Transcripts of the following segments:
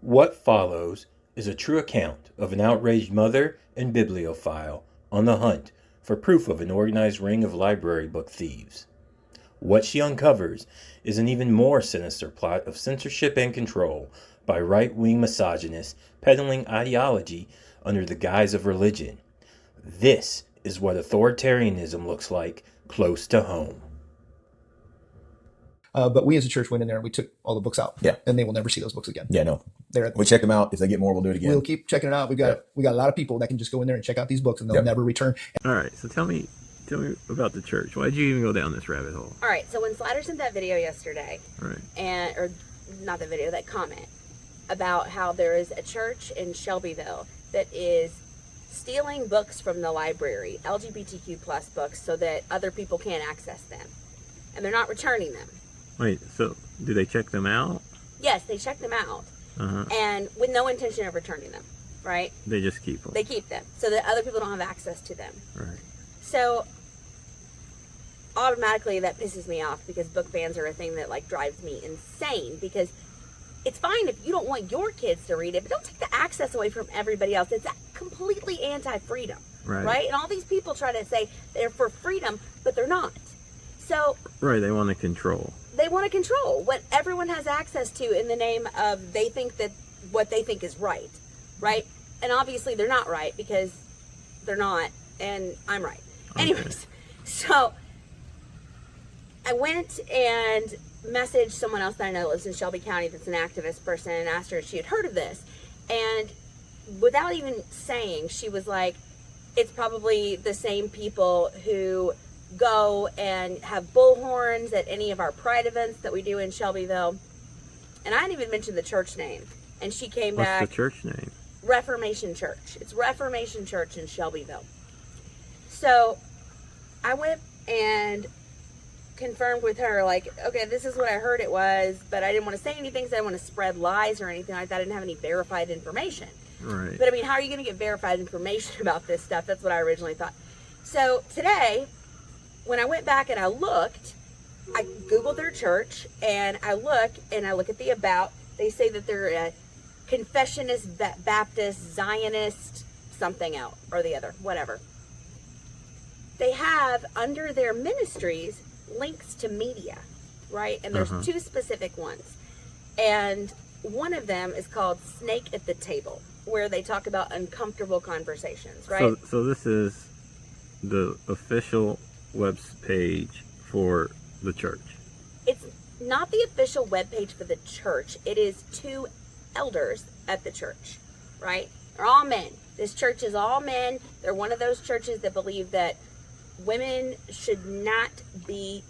What follows is a true account of an outraged mother and bibliophile on the hunt for proof of an organized ring of library book thieves. What she uncovers is an even more sinister plot of censorship and control by right-wing misogynists peddling ideology under the guise of religion. This is what authoritarianism looks like close to home. But we as a church went in there and we took all the books out. Yeah. And they will never see those books again. Yeah, no. We check them out. If they get more, we'll do it again. We'll keep checking it out. We got a lot of people that can just go in there and check out these books and they'll never return. All right. So tell me about the church. Why did you even go down this rabbit hole? All right. So when Slider sent that video yesterday, right, or not the video, that comment about how there is a church in Shelbyville that is stealing books from the library, LGBTQ plus books, so that other people can't access them, and they're not returning them. Wait, so do they check them out? Yes, they check them out, and with no intention of returning them, right? They just keep them. They keep them so that other people don't have access to them. Right. So automatically that pisses me off, because book bans are a thing that like drives me insane, because it's fine if you don't want your kids to read it, but don't take the access away from everybody else. It's completely anti-freedom, right? And all these people try to say they're for freedom, but they're not. So right, they want to control. They want to control what everyone has access to in the name of they think that what they think is right? And obviously they're not right, because they're not, and I'm right. Okay. Anyways, so I went and messaged someone else that I know lives in Shelby County that's an activist person, and asked her if she had heard of this. And without even saying, she was like, it's probably the same people who go and have bullhorns at any of our pride events that we do in Shelbyville. And I didn't even mention the church name. And she came back. What's the church name? Reformation Church. It's Reformation Church in Shelbyville. So I went and confirmed with her, like, okay, this is what I heard it was, but I didn't want to say anything because I didn't want to spread lies or anything like that. I didn't have any verified information. Right. But I mean, how are you going to get verified information about this stuff? That's what I originally thought. So today, when I went back and I looked, I Googled their church, and I look at the about. They say that they're a Confessionist, Baptist, Zionist, something else or the other, whatever. They have under their ministries links to media, right? And there's two specific ones. And one of them is called Snake at the Table, where they talk about uncomfortable conversations, right? So this is the official web page for the church. It's not the official web page for the church. It is two elders at the church, right? They're all men. This church is all men. They're one of those churches that believe that women should not be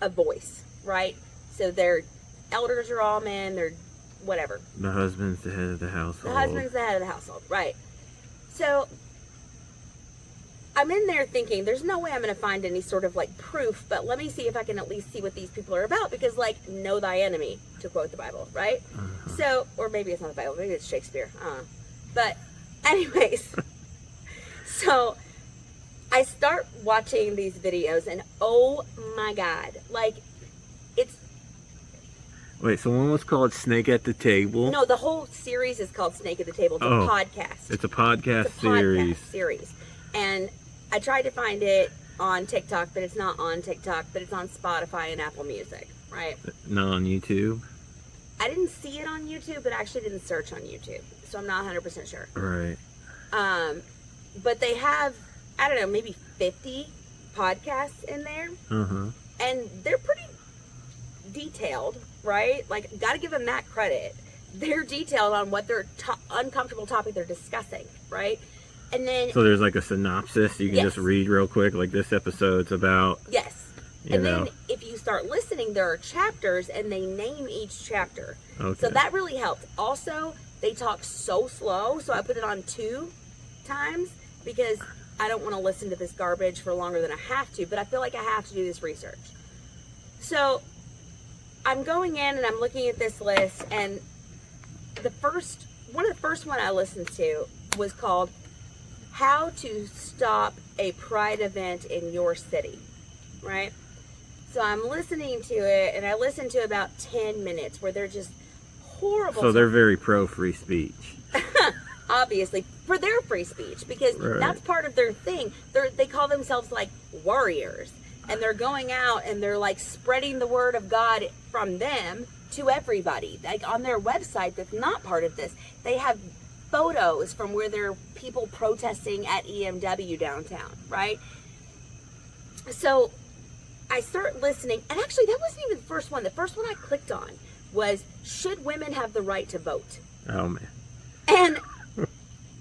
a voice, right? So their elders are all men. They're whatever. The husband's the head of the household. The husband's the head of the household, right? So I'm in there thinking, there's no way I'm going to find any sort of like proof, but let me see if I can at least see what these people are about, because like, know thy enemy, to quote the Bible, right? So, or maybe it's not the Bible, maybe it's Shakespeare. But anyways, so I start watching these videos, and oh my God, like, it's... Wait, so one was called Snake at the Table? No, the whole series is called Snake at the Table. It's a podcast. It's a podcast series. And I tried to find it on TikTok, but it's not on TikTok, but it's on Spotify and Apple Music, right? Not on YouTube? I didn't see it on YouTube, but I actually didn't search on YouTube, so I'm not 100% sure. Right. But they have, I don't know, maybe 50 podcasts in there. And they're pretty detailed, right? Like, gotta give them that credit. They're detailed on what their uncomfortable topic they're discussing, right? And then, so there's like a synopsis you can just read real quick, like this episode's about. Yes. And then if you start listening, there are chapters, and they name each chapter. Okay. So that really helped. Also, they talk so slow, so I put it on 2 times, because I don't want to listen to this garbage for longer than I have to, but I feel like I have to do this research. So I'm going in and I'm looking at this list, and one of the first one I listened to was called How to Stop a Pride Event in Your City, right? So I'm listening to it, and I listened to about 10 minutes where they're just horrible. So they're very pro free speech. Obviously, for their free speech, because that's part of their thing. They call themselves like warriors, and they're going out and they're like spreading the word of God from them to everybody. Like on their website that's not part of this, they have photos from where there are people protesting at EMW downtown, right? So I start listening, and actually that wasn't even the first one. The first one I clicked on was, should women have the right to vote? Oh, man. And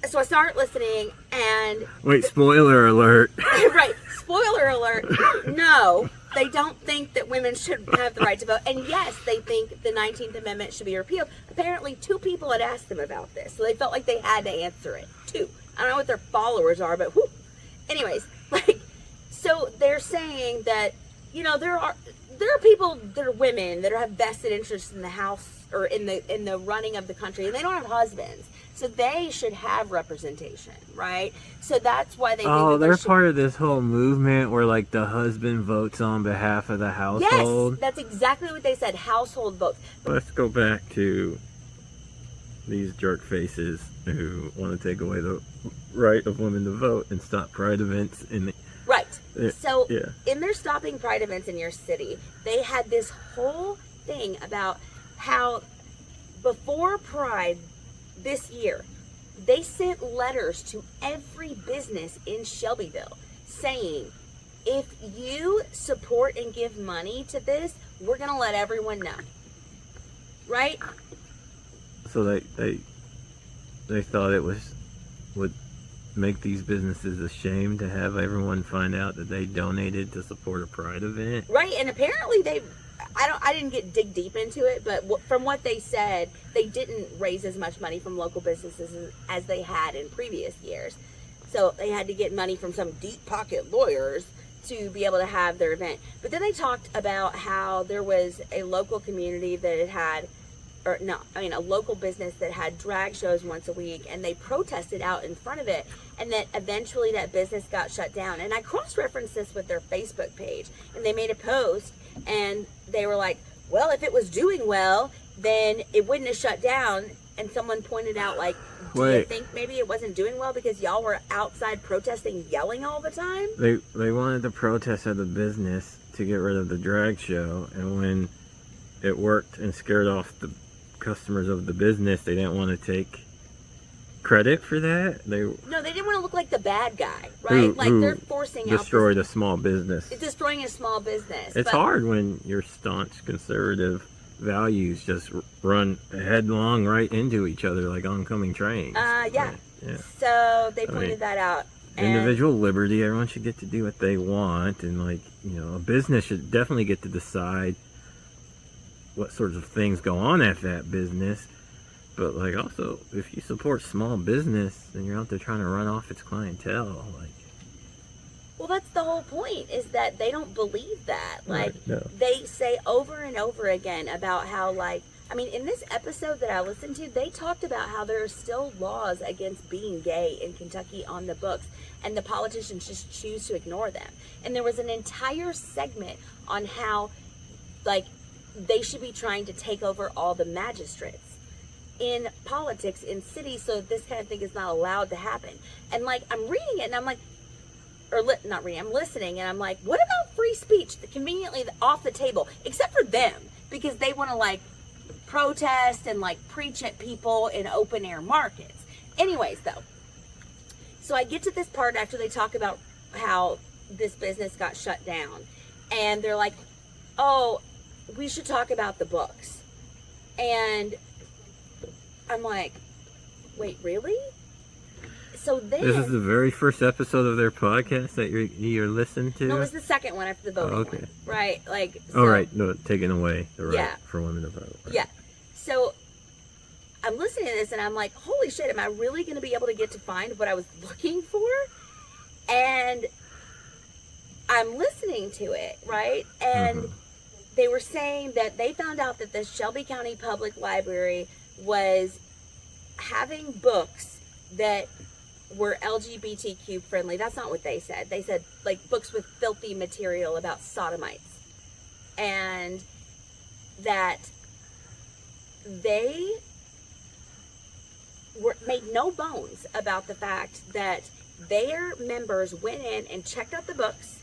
so I start listening, and... Wait, spoiler alert. Right, spoiler alert. No, they don't think that women should have the right to vote. And yes, they think the 19th Amendment should be repealed. Apparently, 2 people had asked them about this, so they felt like they had to answer it. 2. I don't know what their followers are, but whew. Anyways, like, so they're saying that, you know, there are people that are women that have vested interests in the house or in the running of the country, and they don't have husbands. So they should have representation, right? So that's why they think that they're part of this whole movement where, like, the husband votes on behalf of the household. Yes, that's exactly what they said, household votes. Let's go back to these jerk faces who want to take away the right of women to vote and stop pride events in the... Right. So in their stopping pride events in your city, they had this whole thing about how before Pride this year, they sent letters to every business in Shelbyville saying, if you support and give money to this, we're going to let everyone know. Right? So they thought it would make these businesses ashamed to have everyone find out that they donated to support a pride event. Right, and apparently I didn't dig deep into it, but from what they said, they didn't raise as much money from local businesses as they had in previous years. So they had to get money from some deep pocket lawyers to be able to have their event. But then they talked about how there was a local community that had a local business that had drag shows once a week, and they protested out in front of it, and that eventually that business got shut down. And I cross-referenced this with their Facebook page, and they made a post, and they were like, well, if it was doing well, then it wouldn't have shut down. And someone pointed out, like, do you think maybe it wasn't doing well because y'all were outside protesting, yelling all the time? They wanted to protest at the business to get rid of the drag show, and when it worked and scared off the customers of the business, they didn't want to take credit for that. They didn't want to look like the bad guy, right? They're forcing destroyed a small business. It's destroying a small business. It's hard when your staunch conservative values just run headlong right into each other like oncoming trains. Yeah. So they pointed that out. Individual liberty, everyone should get to do what they want, and a business should definitely get to decide what sorts of things go on at that business. But also, if you support small business, then you're out there trying to run off its clientele. Well, that's the whole point, is that they don't believe that. No. They say over and over again about how, in this episode that I listened to, they talked about how there are still laws against being gay in Kentucky on the books, and the politicians just choose to ignore them. And there was an entire segment on how, they should be trying to take over all the magistrates in politics in cities so that this kind of thing is not allowed to happen. And I'm reading it, and I'm like, I'm listening, and I'm like, what about free speech? Conveniently off the table, except for them, because they want to protest and preach at people in open air markets. Anyways, though, so I get to this part after they talk about how this business got shut down, and they're like, oh, we should talk about the books. And I'm like, wait, really? So then, this is the very first episode of their podcast that you're listening to? No, it was the second one after the voting one. Right? Taking away the right for women to vote. Right. Yeah. So I'm listening to this, and I'm like, holy shit, am I really going to be able to get to find what I was looking for? And I'm listening to it, right? And they were saying that they found out that the Shelby County Public Library was having books that were LGBTQ friendly. That's not what they said. They said books with filthy material about sodomites, and that they made no bones about the fact that their members went in and checked out the books,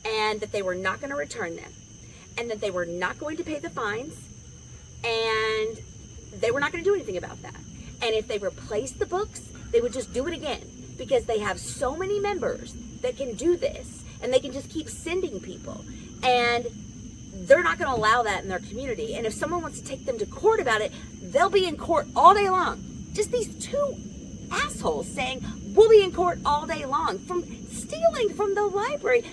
and that they were not going to return them, and that they were not going to pay the fines, and they were not going to do anything about that. And if they replaced the books, they would just do it again, because they have so many members that can do this, and they can just keep sending people, and they're not going to allow that in their community. And if someone wants to take them to court about it, they'll be in court all day long. Just these two assholes saying, we'll be in court all day long from stealing from the library.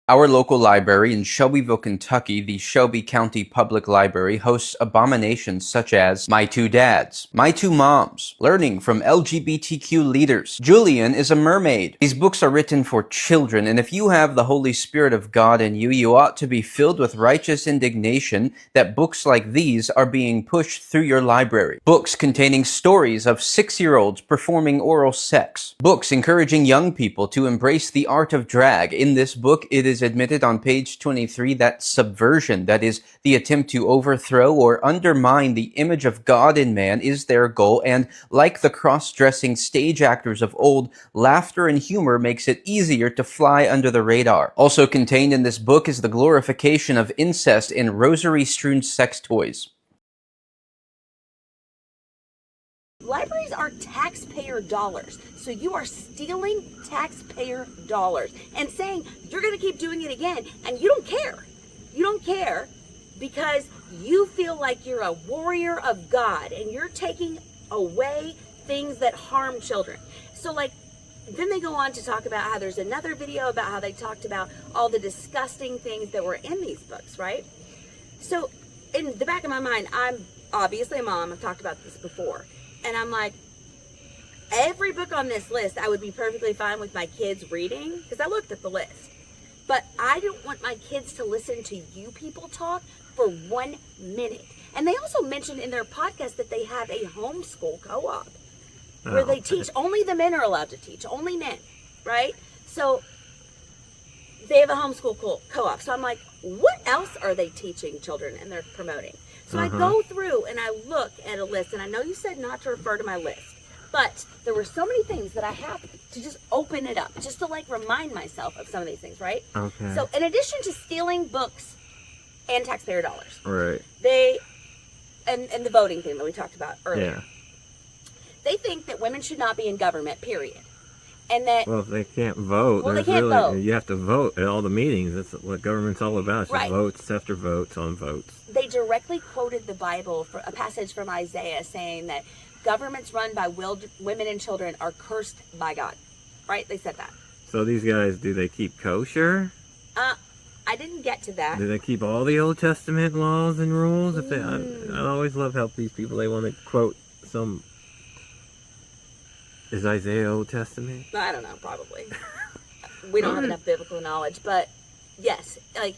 Our local library in Shelbyville, Kentucky, the Shelby County Public Library, hosts abominations such as My Two Dads, My Two Moms, Learning from LGBTQ Leaders, Julian is a Mermaid. These books are written for children, and if you have the Holy Spirit of God in you, you ought to be filled with righteous indignation that books like these are being pushed through your library. Books containing stories of 6-year-olds performing oral sex. Books encouraging young people to embrace the art of drag. In this book, it is admitted on page 23 that subversion, that is, the attempt to overthrow or undermine the image of God in man, is their goal, and like the cross-dressing stage actors of old, laughter and humor makes it easier to fly under the radar. Also contained in this book is the glorification of incest and rosary-strewn sex toys. Libraries are taxpayer dollars. So you are stealing taxpayer dollars and saying you're going to keep doing it again, and you don't care. You don't care because you feel like you're a warrior of God and you're taking away things that harm children. So like, then they go on to talk about how there's another video about how they talked about all the disgusting things that were in these books, right? So in the back of my mind, I'm obviously a mom. I've talked about this before. And I'm like, every book on this list, I would be perfectly fine with my kids reading, because I looked at the list. But I don't want my kids to listen to you people talk for 1 minute. And they also mentioned in their podcast that they have a homeschool co-op where they teach, only the men are allowed to teach, only men, right? So they have a homeschool co-op. So I'm like, what else are they teaching children and they're promoting? So I go through and I look at a list, and I know you said not to refer to my list, but there were so many things that I have to just open it up, just to like remind myself of some of these things, right? Okay. So in addition to stealing books and taxpayer dollars, Right. they, and the voting thing that we talked about earlier, Yeah. they think that women should not be in government, period. And that, Well, if they can't vote, Well, they there's can't really, vote. you have to vote at all the meetings. That's what government's all about. It's just Right. votes after votes on votes. they directly quoted the Bible, for a passage from Isaiah saying that governments run by women and children are cursed by God, right? They said that. So these guys, do they keep kosher? I didn't get to that. Do they keep all the Old Testament laws and rules? If they, I always love how these people, they want to quote some. Is Isaiah Old Testament? I don't know, probably. We don't have enough biblical knowledge, but yes, like,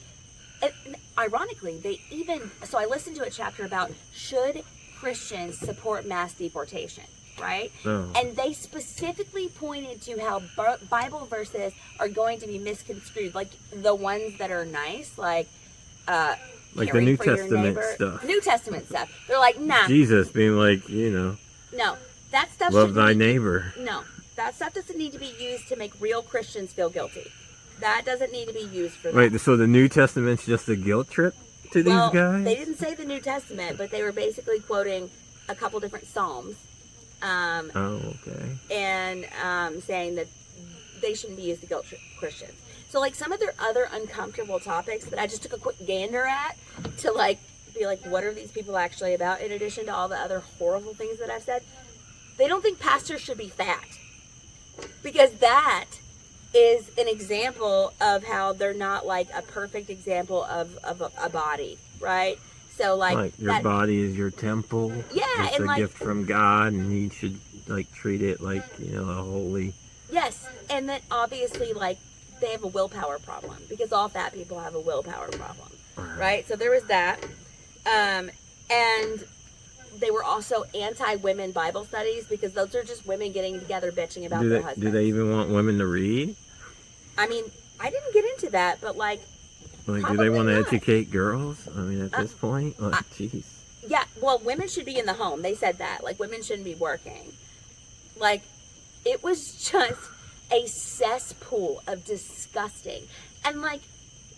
and ironically, they even, so I listened to a chapter about should Christians support mass deportation, right? No. And they specifically pointed to how Bible verses are going to be misconstrued, like the ones that are nice, like Like the caring New for your Testament neighbor. stuff. New Testament stuff. They're like, nah, Jesus being like, you know, no, that stuff love shouldn't thy be- neighbor. No, that stuff doesn't need to be used to make real Christians feel guilty. That doesn't need to be used for that. Wait, so the New Testament's just a guilt trip to Well, these guys? they didn't say the New Testament, but they were basically quoting a couple different Psalms, Oh, okay. and saying that they shouldn't be used to guilt trip Christians. So, like, some of their other uncomfortable topics that I just took a quick gander at to, like, be like, what are these people actually about, in addition to all the other horrible things that I've said? They don't think pastors should be fat. Because that is an example of how they're not, like, a perfect example of a body, right? So, like your that, body is your temple. Yeah, It's and a like, gift from God, and you should, like, treat it like, you know, a holy... yes, and that obviously, like, they have a willpower problem, because all fat people have a willpower problem, right? So there was that. And they were also anti-women Bible studies, because those are just women getting together bitching about their husbands. Do they even want women to read? I mean, I didn't get into that, but, like, Like, do Probably they want to not. educate girls? I mean, at this point, like, jeez. Yeah, well, women should be in the home. They said that. Like, women shouldn't be working. Like, it was just a cesspool of disgusting. And, like,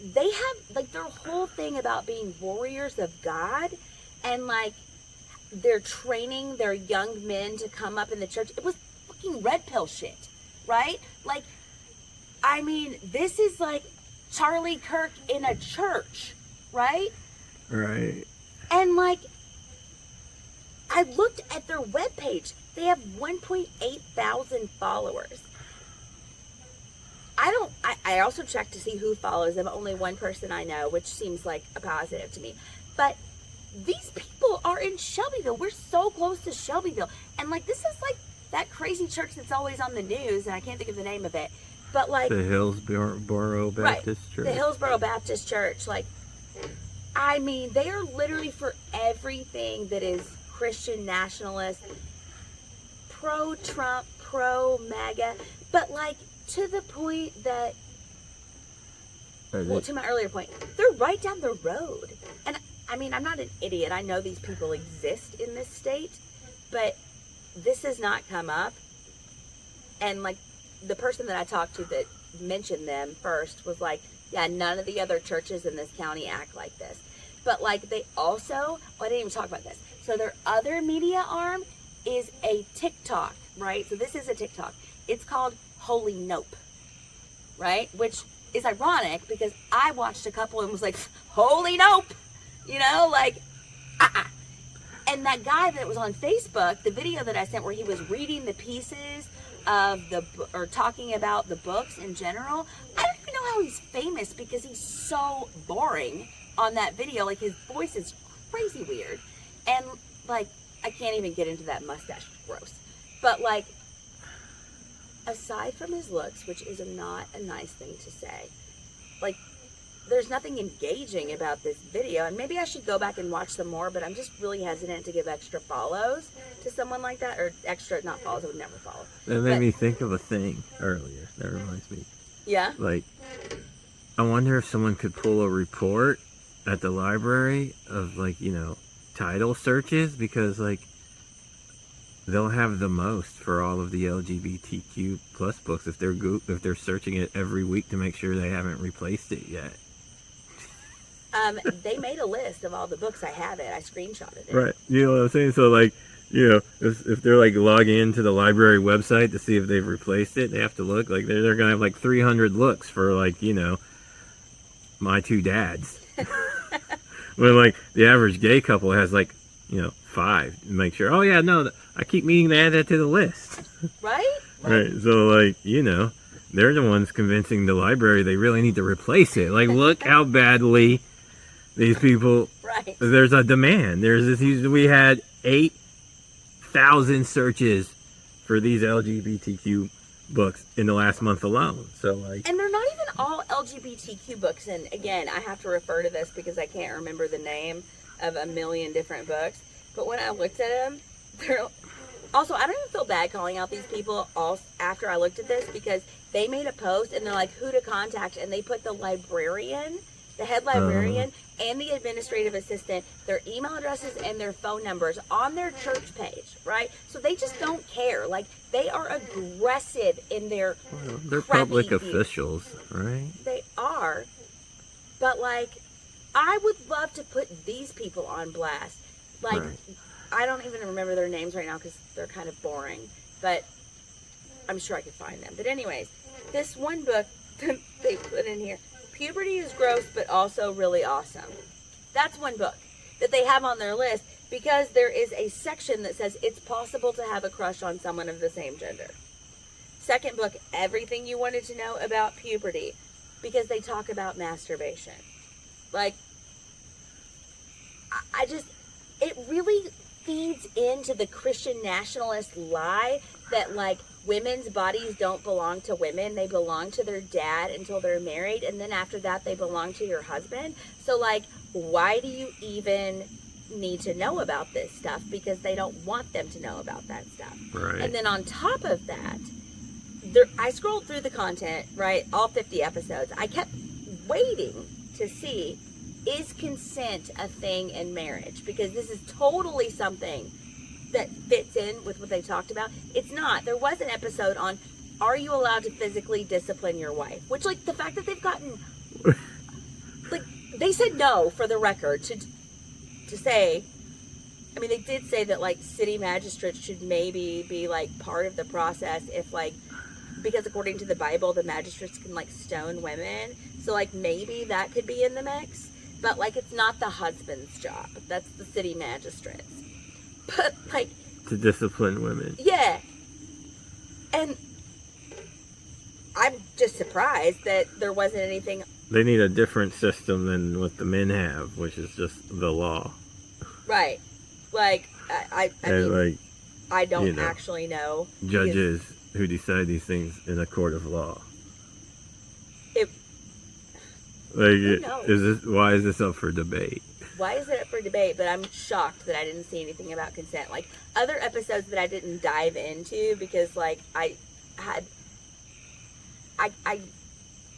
they have, like, their whole thing about being warriors of God and, like, they're training their young men to come up in the church. It was fucking red pill shit, right? Like, I mean, this is like Charlie Kirk in a church, right? Right. And, like, I looked at their webpage. They have 1.8 thousand followers. I also checked to see who follows them. Only one person I know, which seems like a positive to me. But these people are in Shelbyville. We're so close to Shelbyville. And, like, this is like that crazy church that's always on the news, and I can't think of the name of it. But, like, The Hillsboro Baptist Church. The Hillsboro Baptist Church. Like, I mean, they are literally for everything that is Christian nationalist, pro-Trump, pro-MAGA, but, like, to the point that, well, to my earlier point, they're right down the road. And, I mean, I'm not an idiot. I know these people exist in this state, but this has not come up. And, like, the person that I talked to that mentioned them first was like, yeah, none of the other churches in this county act like this. But, like, they also, I didn't even talk about this. So their other media arm is a TikTok, right? So this is a TikTok. It's called Holy Nope, right? Which is ironic because I watched a couple and was like, Holy Nope, you know, like, And that guy that was on Facebook, the video that I sent where he was reading the pieces of or talking about the books in general, I don't even know how he's famous because he's so boring on that video. Like, his voice is crazy weird. And, like, I can't even get into that mustache. Gross. But, like, aside from his looks, which is not a nice thing to say, like, there's nothing engaging about this video. And maybe I should go back and watch some more, but I'm just really hesitant to give extra follows to someone like that. Or extra, not follows, I would never follow. That made me think of a thing earlier. That reminds me. Yeah? Like, I wonder if someone could pull a report at the library of, like, you know, title searches, because, like, they'll have the most for all of the LGBTQ plus books if they're searching it every week to make sure they haven't replaced it yet. They made a list of all the books. I have it. I screenshotted it. Right. You know what I'm saying? So, like, you know, if they're, like, logging into the library website to see if they've replaced it, they have to look. Like, they're going to have, like, 300 looks for, like, you know, my two dads. When, like, the average gay couple has, like, you know, 5 to make sure, oh, yeah, no, I keep meaning to add that to the list. Right? Right. So, like, you know, they're the ones convincing the library they really need to replace it. Like, look how badly these people, Right. There's a demand. There's this huge, we had 8,000 searches for these LGBTQ books in the last month alone. So, like, And they're not even all LGBTQ books. And again, I have to refer to this because I can't remember the name of a million different books. But when I looked at them, they're also, I don't even feel bad calling out these people after I looked at this, because they made a post and they're like, who to contact, and they put the librarian, the head librarian, and the administrative assistant, their email addresses and their phone numbers on their church page, right? So they just don't care. Like, they are aggressive in their they're crappy public views. officials, right? They are. But, like, I would love to put these people on blast. Like, Right. I don't even remember their names right now because they're kind of boring. But I'm sure I could find them. But anyways, this one book that they put in here, Puberty is Gross but Also Really Awesome. That's one book that they have on their list because there is a section that says it's possible to have a crush on someone of the same gender. Second book, Everything You Wanted to Know About Puberty, because they talk about masturbation. Like, I just, it really feeds into the Christian nationalist lie that, like, women's bodies don't belong to women. They belong to their dad until they're married, and then after that they belong to your husband. So, like, why do you even need to know about this stuff? Because they don't want them to know about that stuff. Right. And then on top of that, I scrolled through the content, right, all 50 episodes. I kept waiting to see, is consent a thing in marriage? Because this is totally something that fits in with what they talked about. It's not. There was an episode on, are you allowed to physically discipline your wife? Which, like, the fact that they've gotten, like, they said no, for the record, to say, I mean, they did say that, like, city magistrates should maybe be, like, part of the process if, like, because according to the Bible, the magistrates can, like, stone women. So, like, maybe that could be in the mix. But, like, it's not the husband's job. That's the city magistrates. But, like... to discipline women. Yeah. And I'm just surprised that there wasn't anything... They need a different system than what the men have, which is just the law. Right. Like, I mean, like, I don't actually know. Judges who decide these things in a court of law. Why is this up for debate? Why is it up for debate? But I'm shocked that I didn't see anything about consent. Like, other episodes that I didn't dive into because, like,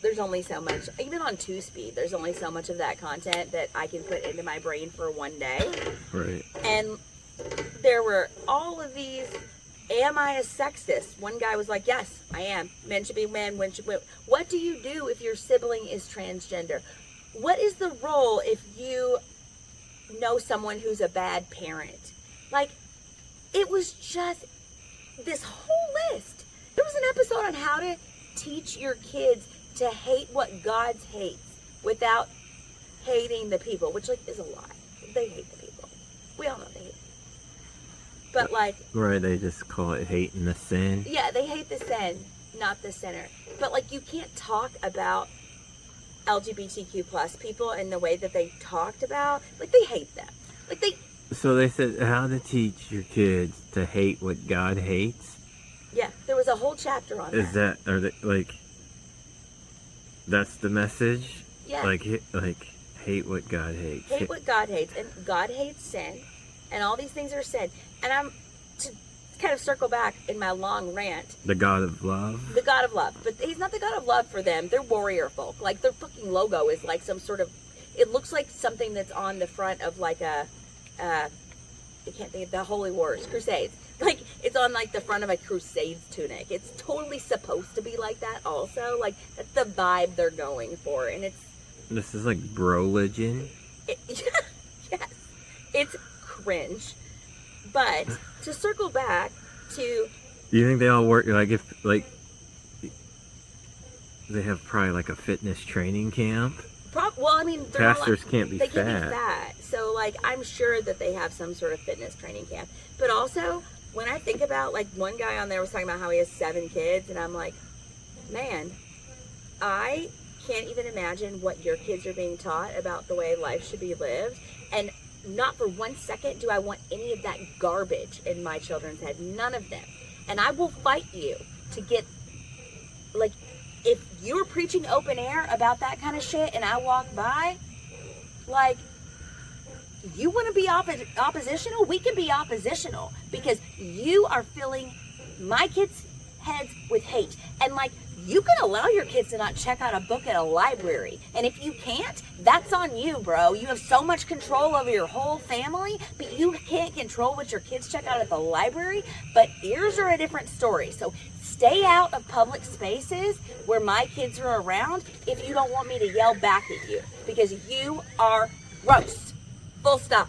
there's only so much, even on 2-speed, there's only so much of that content that I can put into my brain for one day. Right. And there were all of these, am I a sexist? One guy was like, yes, I am. Men should be men, women should be women. What do you do if your sibling is transgender? What is the role if you know someone who's a bad parent? Like, it was just this whole list. There was an episode on how to teach your kids to hate what God hates without hating the people, which, like, is a lie. They hate the people. We all know they hate them. But, like... Right, they just call it hating the sin. Yeah, they hate the sin, not the sinner. But, like, you can't talk about LGBTQ plus people in the way that they talked about. Like, they hate them. Like, they... So they said how to teach your kids to hate what God hates? Yeah, there was a whole chapter on that. Are they, like... That's the message? Yeah. Like hate what God hates. Hate what God hates. And God hates sin. And all these things are sin. And I'm, to kind of circle back in my long rant. The God of love? The God of love. But he's not the God of love for them. They're warrior folk. Like, their fucking logo is like some sort of, it looks like something that's on the front of like a, I can't think of the Holy Wars, Crusades. Like, it's on, like, the front of a Crusades tunic. It's totally supposed to be like that also. Like, that's the vibe they're going for. And it's... This is like bro-religion? Yes. It's cringe. But, to circle back to... You think they all work, like, if, like... They have probably, like, a fitness training camp? Well, I mean... Pastors can't be fat. They can't be fat. So, like, I'm sure that they have some sort of fitness training camp. But also... When I think about, like, one guy on there was talking about how he has 7 kids, and I'm like, man, I can't even imagine what your kids are being taught about the way life should be lived. And not for 1 second do I want any of that garbage in my children's head. None of them. And I will fight you to get, like, if you're preaching open air about that kind of shit and I walk by, like... You want to be oppositional? We can be oppositional because you are filling my kids' heads with hate. And, like, you can allow your kids to not check out a book at a library. And if you can't, that's on you, bro. You have so much control over your whole family, but you can't control what your kids check out at the library. But ears are a different story. So stay out of public spaces where my kids are around if you don't want me to yell back at you because you are gross. Full stop.